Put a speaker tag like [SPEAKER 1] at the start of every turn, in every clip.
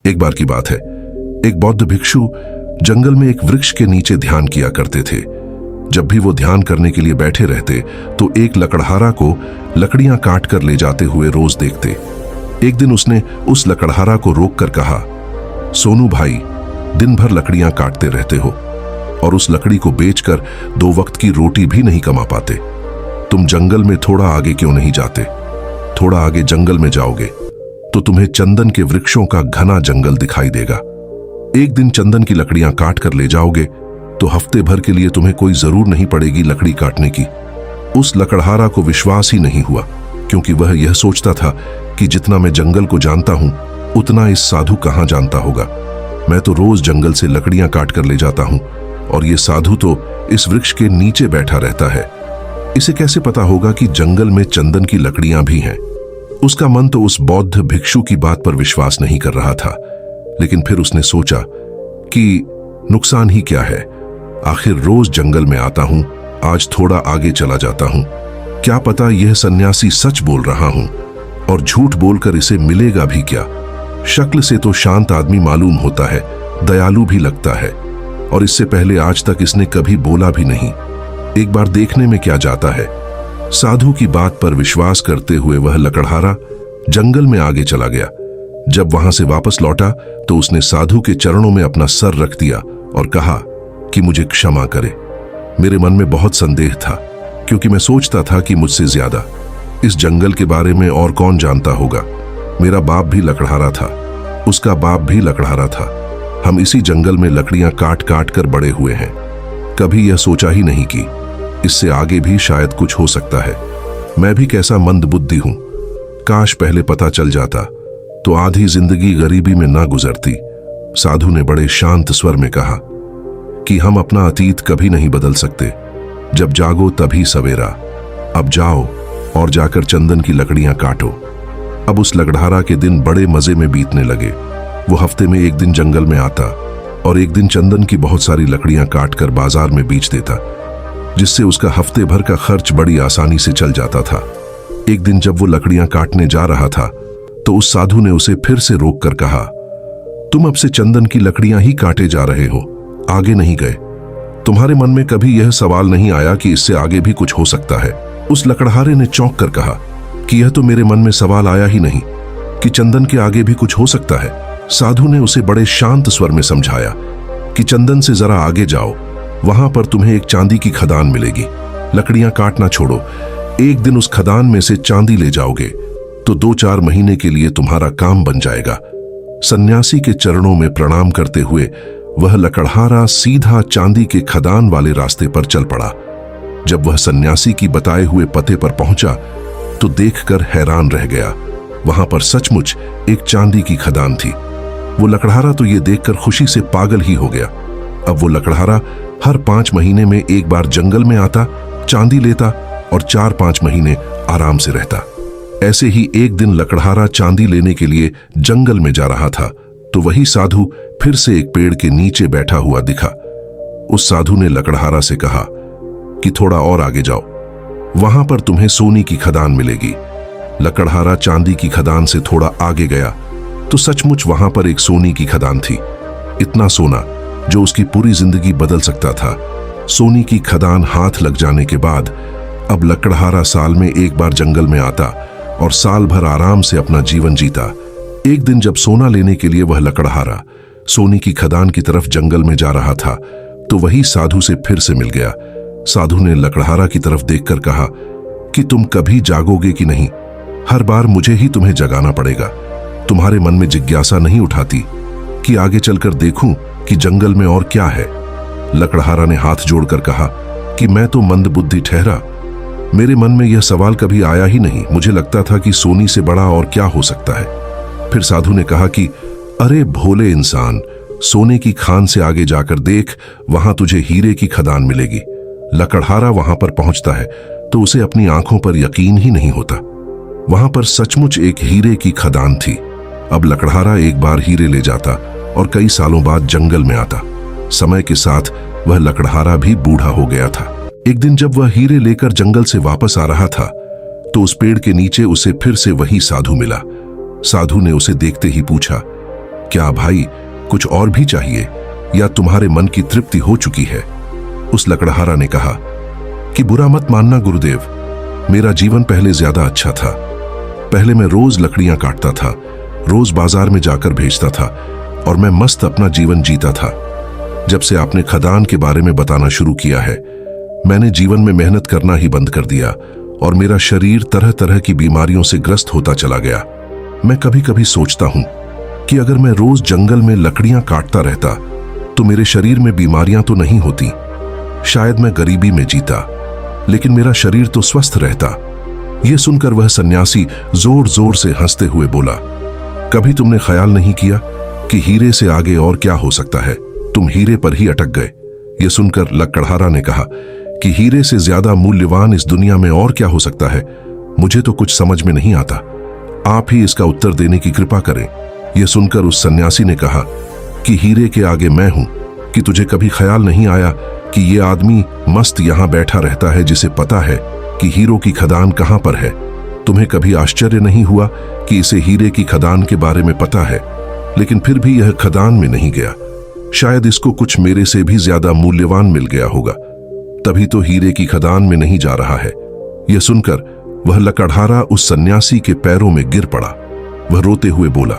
[SPEAKER 1] एक बार की बात है, एक बौद्ध भिक्षु जंगल में एक वृक्ष के नीचे ध्यान किया करते थे। जब भी वो ध्यान करने के लिए बैठे रहते तो एक लकड़हारा को लकड़ियां काट कर ले जाते हुए रोज देखते। एक दिन उसने उस लकड़हारा को रोककर कहा, सोनू भाई, दिन भर लकड़ियां काटते रहते हो और उस लकड़ी को बेचकर 2 वक्त की रोटी भी नहीं कमा पाते। तुम जंगल में थोड़ा आगे क्यों नहीं जाते? थोड़ा आगे जंगल में जाओगे तो तुम्हें चंदन के वृक्षों का घना जंगल दिखाई देगा। एक दिन चंदन की लकड़ियां काट कर ले जाओगे तो हफ्ते भर के लिए तुम्हें कोई जरूर नहीं पड़ेगी लकड़ी काटने की। उस लकड़हारा को विश्वास ही नहीं हुआ, क्योंकि वह यह सोचता था कि जितना मैं जंगल को जानता हूं उतना इस साधु कहां जानता होगा। मैं तो रोज जंगल से लकड़ियां काट कर ले जाता हूं और ये साधु तो इस वृक्ष के नीचे बैठा रहता है। इसे कैसे पता होगा कि जंगल में चंदन की लकड़ियां भी हैं? उसका मन तो उस बौद्ध भिक्षु की बात पर विश्वास नहीं कर रहा था, लेकिन फिर उसने सोचा कि नुकसान ही क्या है, आखिर रोज जंगल में आता हूं, आज थोड़ा आगे चला जाता हूं। क्या पता यह सन्यासी सच बोल रहा हूं और झूठ बोलकर इसे मिलेगा भी क्या। शक्ल से तो शांत आदमी मालूम होता है, दयालु भी लगता है, और इससे पहले आज तक इसने कभी बोला भी नहीं। एक बार देखने में क्या जाता है। साधु की बात पर विश्वास करते हुए वह लकड़हारा जंगल में आगे चला गया। जब वहां से वापस लौटा तो उसने साधु के चरणों में अपना सर रख दिया और कहा कि मुझे क्षमा करे। मेरे मन में बहुत संदेह था, क्योंकि मैं सोचता था कि मुझसे ज्यादा इस जंगल के बारे में और कौन जानता होगा। मेरा बाप भी लकड़हारा था, उसका बाप भी लकड़हारा था। हम इसी जंगल में लकड़ियां काट काट कर बड़े हुए हैं। कभी यह सोचा ही नहीं कि इससे आगे भी शायद कुछ हो सकता है। मैं भी कैसा मंदबुद्धि हूं। काश पहले पता चल जाता तो आधी जिंदगी गरीबी में ना गुजरती। साधु ने बड़े शांत स्वर में कहा कि हम अपना अतीत कभी नहीं बदल सकते। जब जागो तभी सवेरा। अब जाओ और जाकर चंदन की लकड़ियां काटो। अब उस लकड़हारा के दिन बड़े मजे में बीतने लगे। वो हफ्ते में एक दिन जंगल में आता और एक दिन चंदन की बहुत सारी लकड़ियां काटकर बाजार में बेच देता, जिससे उसका हफ्ते भर का खर्च बड़ी आसानी से चल जाता था। एक दिन जब वो लकड़ियां काटने जा रहा था तो उस साधु ने उसे फिर से रोककर कहा, तुम अब से चंदन की लकड़ियां ही काटे जा रहे हो, आगे नहीं गए। तुम्हारे मन में कभी यह सवाल नहीं आया कि इससे आगे भी कुछ हो सकता है? उस लकड़हारे ने चौंक कर कहा कि यह तो मेरे मन में सवाल आया ही नहीं कि चंदन के आगे भी कुछ हो सकता है। साधु ने उसे बड़े शांत स्वर में समझाया कि चंदन से जरा आगे जाओ, वहां पर तुम्हें एक चांदी की खदान मिलेगी। लकड़ियां काटना छोड़ो, एक दिन उस खदान में से चांदी ले जाओगे तो 2-4 महीने के लिए तुम्हारा काम बन जाएगा। सन्यासी के चरणों में प्रणाम करते हुए वह लकड़हारा सीधा चांदी के खदान वाले रास्ते पर चल पड़ा। जब वह सन्यासी की बताए हुए पते पर पहुंचा तो देखकर हैरान रह गया। वहां पर सचमुच एक चांदी की खदान थी। वो लकड़हारा तो ये देखकर खुशी से पागल ही हो गया। अब वो लकड़हारा हर 5 महीने में एक बार जंगल में आता, चांदी लेता और 4-5 महीने आराम से रहता। ऐसे ही एक दिन लकड़हारा चांदी लेने के लिए जंगल में जा रहा था तो वही साधु फिर से एक पेड़ के नीचे बैठा हुआ दिखा। उस साधु ने लकड़हारा से कहा कि थोड़ा और आगे जाओ, वहां पर तुम्हें सोने की खदान मिलेगी। लकड़हारा चांदी की खदान से थोड़ा आगे गया तो सचमुच वहां पर एक सोने की खदान थी। इतना सोना जो उसकी पूरी जिंदगी बदल सकता था। सोने की खदान हाथ लग जाने के बाद अब लकड़हारा साल में एक बार जंगल में आता और साल भर आराम से अपना जीवन जीता। एक दिन जब सोना लेने के लिए वह लकड़हारा सोने की खदान की तरफ जंगल में जा रहा था तो वही साधु से फिर से मिल गया। साधु ने लकड़हारा की तरफ देखकर कहा कि तुम कभी जागोगे कि नहीं? हर बार मुझे ही तुम्हें जगाना पड़ेगा। तुम्हारे मन में जिज्ञासा नहीं उठाती कि आगे चलकर देखूं कि जंगल में और क्या है? लकड़हारा ने हाथ जोड़कर कहा कि मैं तो मंदबुद्धि ठहरा, मेरे मन में यह सवाल कभी आया ही नहीं। मुझे लगता था कि सोने से बड़ा और क्या हो सकता है। फिर साधु ने कहा कि अरे भोले इंसान, सोने की खान से आगे जाकर देख, वहां तुझे हीरे की खदान मिलेगी। लकड़हारा वहां पर पहुंचता है तो उसे अपनी आंखों पर यकीन ही नहीं होता। वहां पर सचमुच एक हीरे की खदान थी। अब लकड़हारा एक बार हीरे ले जाता और कई सालों बाद जंगल में आता। समय के साथ वह लकड़हारा भी बूढ़ा हो गया था। एक दिन जब वह हीरे लेकर जंगल से वापस आ रहा था तो उस पेड़ के नीचे उसे फिर से वही साधु मिला। साधु ने उसे देखते ही पूछा क्या भाई कुछ और भी चाहिए या तुम्हारे मन की तृप्ति हो चुकी है? उस लकड़हारा ने कहा कि बुरा मत मानना गुरुदेव, मेरा जीवन पहले ज्यादा अच्छा था। पहले मैं रोज लकड़ियां काटता था, रोज बाजार में जाकर बेचता था और मैं मस्त अपना जीवन जीता था। जब से आपने खदान के बारे में बताना शुरू किया है, मैंने जीवन में मेहनत करना ही बंद कर दिया और मेरा शरीर तरह तरह की बीमारियों से ग्रस्त होता चला गया। मैं कभी कभी सोचता हूं कि अगर मैं रोज जंगल में लकड़ियां काटता रहता तो मेरे शरीर में बीमारियां तो नहीं होती, शायद मैं गरीबी में जीता, लेकिन मेरा शरीर तो स्वस्थ रहता। यह सुनकर वह सन्यासी जोर जोर से हंसते हुए बोला, कभी तुमने ख्याल नहीं किया कि हीरे से आगे और क्या हो सकता है? तुम हीरे पर ही अटक गए। यह सुनकर लकड़हारा ने कहा कि हीरे से ज्यादा मूल्यवान इस दुनिया में और क्या हो सकता है? मुझे तो कुछ समझ में नहीं आता, आप ही इसका उत्तर देने की कृपा करें। यह सुनकर उस सन्यासी ने कहा कि हीरे के आगे मैं हूं। कि तुझे कभी ख्याल नहीं आया कि यह आदमी मस्त यहां बैठा रहता है जिसे पता है कि हीरों की खदान कहां पर है? तुम्हें कभी आश्चर्य नहीं हुआ कि इसे हीरे की खदान के बारे में पता है, लेकिन फिर भी यह खदान में नहीं गया? शायद इसको कुछ मेरे से भी ज्यादा मूल्यवान मिल गया होगा, तभी तो हीरे की खदान में नहीं जा रहा है। यह सुनकर वह लकड़हारा उस सन्यासी के पैरों में गिर पड़ा। वह रोते हुए बोला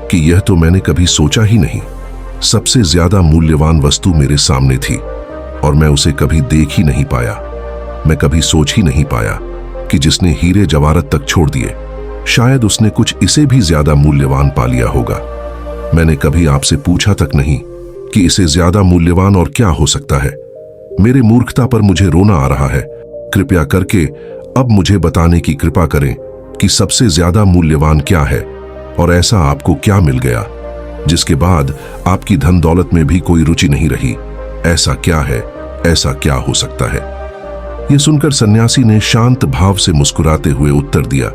[SPEAKER 1] कि यह तो मैंने कभी सोचा ही नहीं। सबसे ज्यादा मूल्यवान वस्तु मेरे सामने थी और मैं उसे कभी देख ही नहीं पाया। मैं कभी सोच ही नहीं पाया कि जिसने हीरे जवाहरत तक छोड़ दिए, शायद उसने कुछ इसे भी ज्यादा मूल्यवान पा लिया होगा। मैंने कभी आपसे पूछा तक नहीं कि इसे ज्यादा मूल्यवान और क्या हो सकता है। मेरे मूर्खता पर मुझे रोना आ रहा है। कृपया करके अब मुझे बताने की कृपा करें कि सबसे ज्यादा मूल्यवान क्या है और ऐसा आपको क्या मिल गया जिसके बाद आपकी धन दौलत में भी कोई रुचि नहीं रही? ऐसा क्या है? ऐसा क्या हो सकता है? यह सुनकर सन्यासी ने शांत भाव से मुस्कुराते हुए उत्तर दिया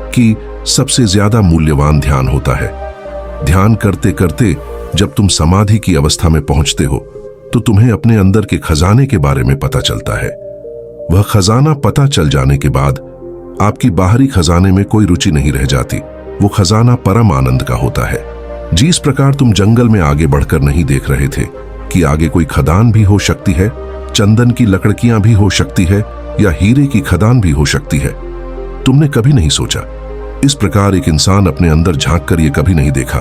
[SPEAKER 1] कि सबसे ज्यादा मूल्यवान ध्यान होता है। ध्यान करते करते जब तुम समाधि की अवस्था में पहुंचते हो तो तुम्हें अपने अंदर के खजाने के बारे में पता चलता है। वह खजाना पता चल जाने के बाद आपकी बाहरी खजाने में कोई रुचि नहीं रह जाती। वो खजाना परम आनंद का होता है। जिस प्रकार तुम जंगल में आगे बढ़कर नहीं देख रहे थे कि आगे कोई खदान भी हो सकती है, चंदन की लकड़ियां भी हो सकती है या हीरे की खदान भी हो सकती है, तुमने कभी नहीं सोचा। इस प्रकार एक इंसान अपने अंदर झांक कर यह कभी नहीं देखा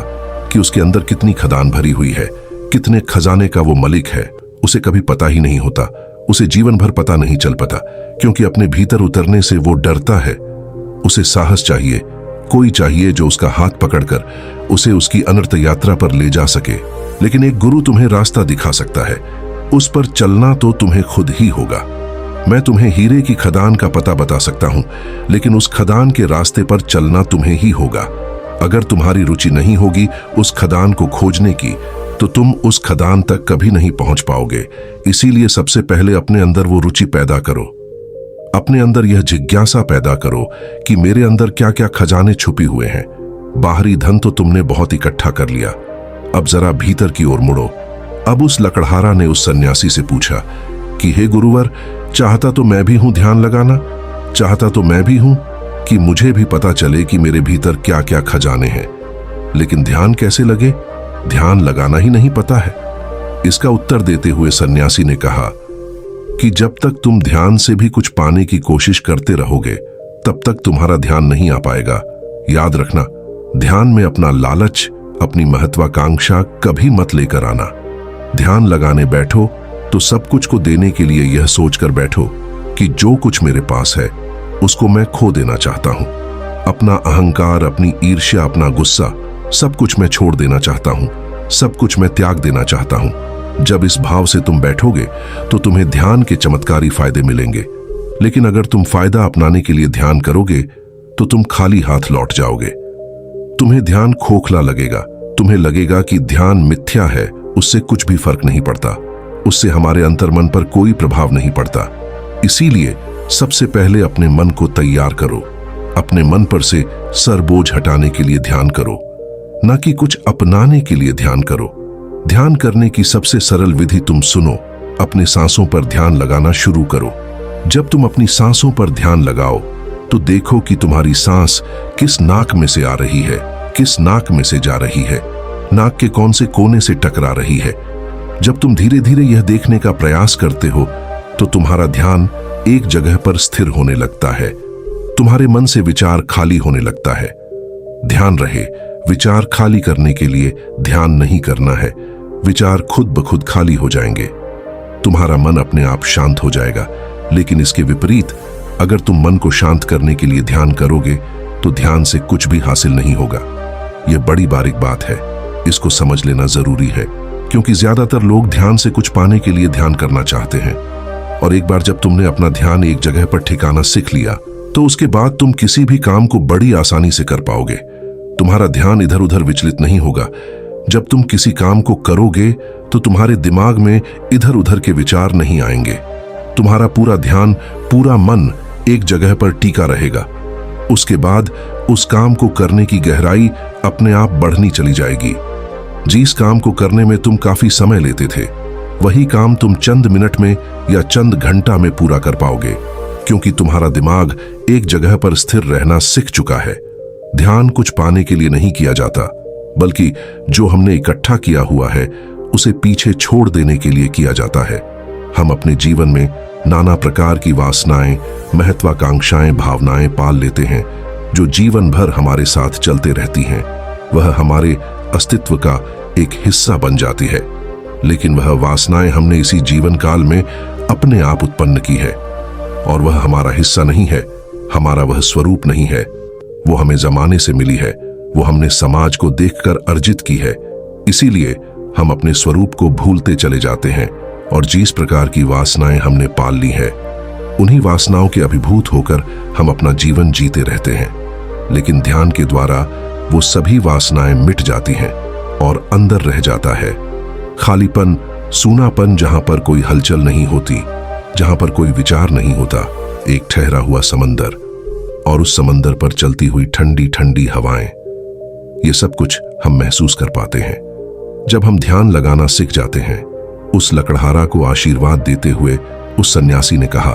[SPEAKER 1] कि उसके अंदर कितनी खदान भरी हुई है, कितने खजाने का वो मलिक है। उसे कभी पता ही नहीं होता। उसे जीवन भर पता नहीं चल पाता, क्योंकि अपने भीतर उतरने से वो डरता है। उसे साहस चाहिए, कोई चाहिए जो उसका हाथ पकड़कर उसे उसकी अनर्थ यात्रा पर ले जा सके। लेकिन एक गुरु तुम्हें रास्ता दिखा सकता है, उस पर चलना तो तुम्हें खुद ही होगा। मैं तुम्हें हीरे की खदान का पता बता सकता हूं, लेकिन उस खदान के रास्ते पर चलना तुम्हें ही होगा। अगर तुम्हारी रुचि नहीं होगी उस खदान को खोजने की, तो तुम उस खदान तक कभी नहीं पहुंच पाओगे। इसीलिए सबसे पहले अपने अंदर वो रुचि पैदा करो। अपने अंदर यह जिज्ञासा पैदा करो कि मेरे अंदर क्या क्या खजाने छुपे हुए हैं। बाहरी धन तो तुमने बहुत इकट्ठा कर लिया, अब जरा भीतर की ओर मुड़ो। अब उस लकड़हारा ने उस सन्यासी से पूछा कि हे गुरुवर, चाहता तो मैं भी हूं ध्यान लगाना, चाहता तो मैं भी हूं कि मुझे भी पता चले कि मेरे भीतर क्या क्या खजाने हैं, लेकिन ध्यान कैसे लगे? ध्यान लगाना ही नहीं पता है। इसका उत्तर देते हुए सन्यासी ने कहा कि जब तक तुम ध्यान से भी कुछ पाने की कोशिश करते रहोगे तब तक तुम्हारा ध्यान नहीं आ पाएगा। याद रखना, ध्यान में अपना लालच, अपनी महत्वाकांक्षा कभी मत लेकर आना। ध्यान लगाने बैठो तो सब कुछ को देने के लिए यह सोचकर बैठो कि जो कुछ मेरे पास है उसको मैं खो देना चाहता हूं। अपना अहंकार, अपनी ईर्ष्या, अपना गुस्सा, सब कुछ मैं छोड़ देना चाहता हूं, सब कुछ मैं त्याग देना चाहता हूं। जब इस भाव से तुम बैठोगे तो तुम्हें ध्यान के चमत्कारी फायदे मिलेंगे। लेकिन अगर तुम फायदा अपनाने के लिए ध्यान करोगे तो तुम खाली हाथ लौट जाओगे। तुम्हें ध्यान खोखला लगेगा, तुम्हें लगेगा कि ध्यान मिथ्या है, उससे कुछ भी फर्क नहीं पड़ता, उससे हमारे अंतर्मन पर कोई प्रभाव नहीं पड़ता। इसीलिए सबसे पहले अपने मन को तैयार करो। अपने मन पर से सर बोझ हटाने के लिए ध्यान करो, न कि कुछ अपनाने के लिए ध्यान करो। ध्यान करने की सबसे सरल विधि तुम सुनो। अपने सांसों पर ध्यान लगाना शुरू करो। जब तुम अपनी सांसों पर ध्यान लगाओ तो देखो कि तुम्हारी सांस किस नाक में से आ रही है, किस नाक में से जा रही है। नाक के कौन से कोने से टकरा रही है। जब तुम धीरे धीरे यह देखने का प्रयास करते हो तो तुम्हारा ध्यान एक जगह पर स्थिर होने लगता है। तुम्हारे मन से विचार खाली होने लगता है। ध्यान रहे, विचार खाली करने के लिए ध्यान नहीं करना है। विचार खुद ब खुद खाली हो जाएंगे। तुम्हारा मन अपने आप शांत हो जाएगा। लेकिन इसके विपरीत, अगर तुम मन को शांत करने के लिए ध्यान करोगे तो ध्यान से कुछ भी हासिल नहीं होगा। यह बड़ी बारीक बात है, इसको समझ लेना जरूरी है, क्योंकि ज्यादातर लोग ध्यान से कुछ पाने के लिए ध्यान करना चाहते हैं। और एक बार जब तुमने अपना ध्यान एक जगह पर ठिकाना सीख लिया तो उसके बाद तुम किसी भी काम को बड़ी आसानी से कर पाओगे। तुम्हारा ध्यान इधर उधर विचलित नहीं होगा। जब तुम किसी काम को करोगे तो तुम्हारे दिमाग में इधर उधर के विचार नहीं आएंगे। तुम्हारा पूरा ध्यान, पूरा मन एक जगह पर टिका रहेगा। उसके बाद उस काम को करने की गहराई अपने आप बढ़नी चली जाएगी। जिस काम को करने में तुम काफी समय लेते थे, वही काम तुम चंद मिनट में या चंद घंटा में पूरा कर पाओगे, क्योंकि तुम्हारा दिमाग एक जगह पर स्थिर रहना सीख चुका है। ध्यान कुछ पाने के लिए नहीं किया जाता, बल्कि जो हमने इकट्ठा किया हुआ है उसे पीछे छोड़ देने के लिए किया जाता है। हम अपने जीवन में नाना प्रकार की वासनाएं, महत्वाकांक्षाएं, भावनाएं पाल लेते हैं जो जीवन भर हमारे साथ चलते रहती हैं। वह हमारे अस्तित्व का एक हिस्सा बन जाती है। लेकिन वह वासनाएं हमने इसी जीवन काल में अपने आप उत्पन्न की है, और वह हमारा हिस्सा नहीं है, हमारा वह स्वरूप नहीं है। वो हमें जमाने से मिली है, वो हमने समाज को देखकर अर्जित की है। इसीलिए हम अपने स्वरूप को भूलते चले जाते हैं, और जिस प्रकार की वासनाएं हमने पाल ली है, उन्हीं वासनाओं के अभिभूत होकर हम अपना जीवन जीते रहते हैं। लेकिन ध्यान के द्वारा वो सभी वासनाएं मिट जाती हैं और अंदर रह जाता है खालीपन, सूनापन, जहां पर कोई हलचल नहीं होती, जहां पर कोई विचार नहीं होता, एक ठहरा हुआ समंदर, और उस समंदर पर चलती हुई ठंडी ठंडी हवाएं। ये सब कुछ हम महसूस कर पाते हैं जब हम ध्यान लगाना सीख जाते हैं। उस लकड़हारा को आशीर्वाद देते हुए उस सन्यासी ने कहा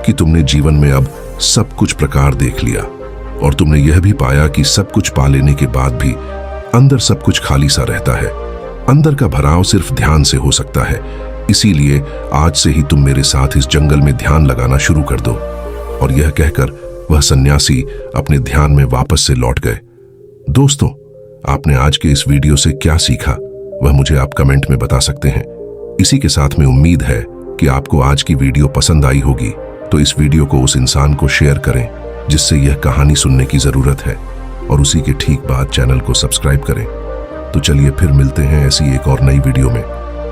[SPEAKER 1] कि तुमने जीवन में अब सब कुछ प्रकार देख लिया, और तुमने यह भी पाया कि सब कुछ पा लेने के बाद भी अंदर सब कुछ खाली सा रहता है। अंदर का भराव सिर्फ ध्यान से हो सकता है। इसीलिए आज से ही तुम मेरे साथ इस जंगल में ध्यान लगाना शुरू कर दो। और यह कहकर वह सन्यासी अपने ध्यान में वापस से लौट गए। दोस्तों, आपने आज के इस वीडियो से क्या सीखा, वह मुझे आप कमेंट में बता सकते हैं। इसी के साथ में उम्मीद है कि आपको आज की वीडियो पसंद आई होगी, तो इस वीडियो को उस इंसान को शेयर करें जिससे यह कहानी सुनने की जरूरत है, और उसी के ठीक बाद चैनल को सब्सक्राइब करें। तो चलिए फिर मिलते हैं ऐसी एक और नई वीडियो में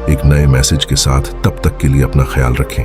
[SPEAKER 1] एक नए मैसेज के साथ। तब तक के लिए अपना ख्याल रखें।